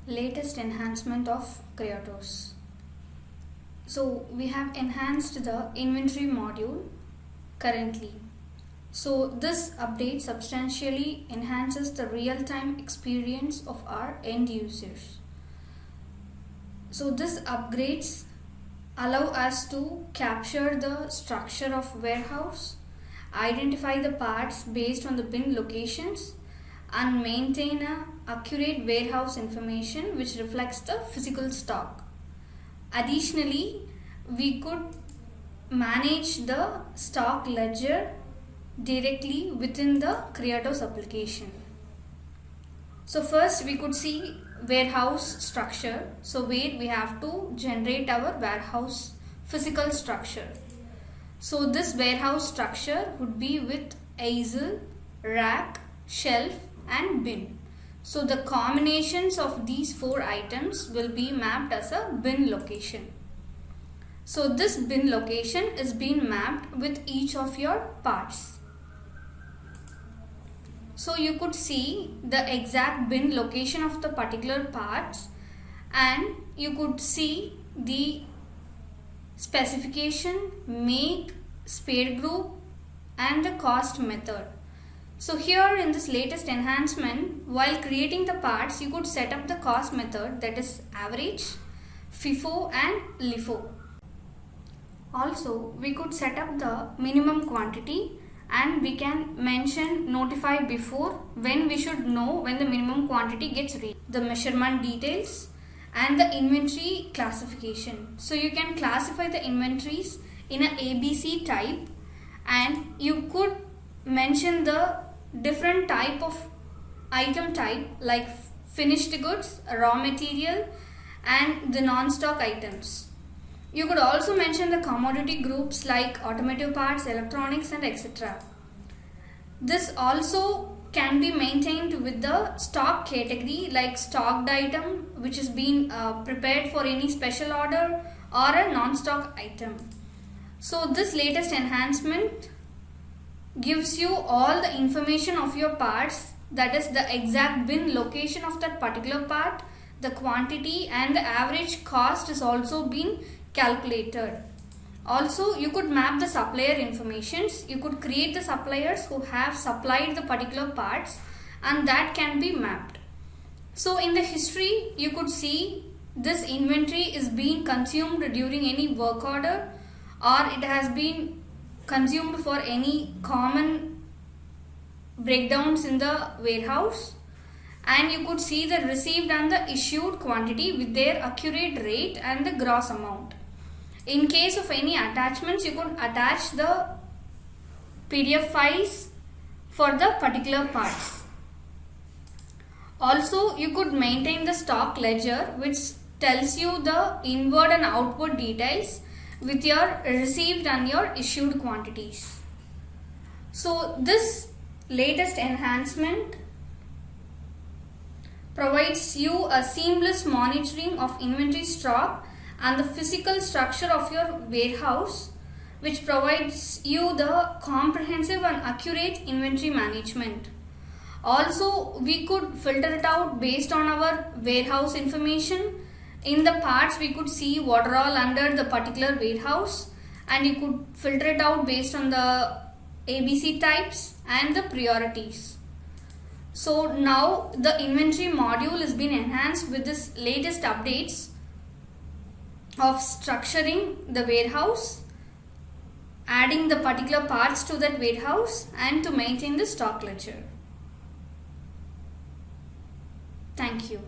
latest enhancement of Cryotos. So we have enhanced the inventory module currently. So this update substantially enhances the real-time experience of our end users. So this upgrades allow us to capture the structure of warehouse, identify the parts based on the bin locations, and maintain a accurate warehouse information which reflects the physical stock. Additionally, we could manage the stock ledger directly within the Cryotos application. So first we could see warehouse structure. So where we have to generate our warehouse physical structure. So this warehouse structure would be with easel, rack, shelf and bin. So the combinations of these four items will be mapped as a bin location. So this bin location is being mapped with each of your parts. So you could see the exact bin location of the particular parts, and you could see the specification, make, spare group and the cost method. So here in this latest enhancement, while creating the parts, you could set up the cost method, that is average, FIFO and LIFO. Also, we could set up the minimum quantity, and we can mention notify before when we should know when the minimum quantity gets reached, the measurement details and the inventory classification. So you can classify the inventories in a ABC type, and you could mention the different type of item type like finished goods, raw material and the non-stock items. You could also mention the commodity groups like automotive parts, electronics and etc. This also can be maintained with the stock category like stocked item which is being prepared for any special order or a non-stock item. So this latest enhancement gives you all the information of your parts, that is the exact bin location of that particular part, the quantity and the average cost is also being calculated. Also, you could map the supplier informations. You could create the suppliers who have supplied the particular parts, and that can be mapped. So in the history, you could see this inventory is being consumed during any work order, or it has been consumed for any common breakdowns in the warehouse, and you could see the received and the issued quantity with their accurate rate and the gross amount. In case of any attachments, you could attach the PDF files for the particular parts. Also, you could maintain the stock ledger which tells you the inward and outward details with your received and your issued quantities. So this latest enhancement provides you a seamless monitoring of inventory stock and the physical structure of your warehouse, which provides you the comprehensive and accurate inventory management. Also, we could filter it out based on our warehouse information. In the parts, we could see what are all under the particular warehouse, and you could filter it out based on the ABC types and the priorities. So now the inventory module has been enhanced with this latest updates of structuring the warehouse, adding the particular parts to that warehouse and to maintain the stock ledger. Thank you.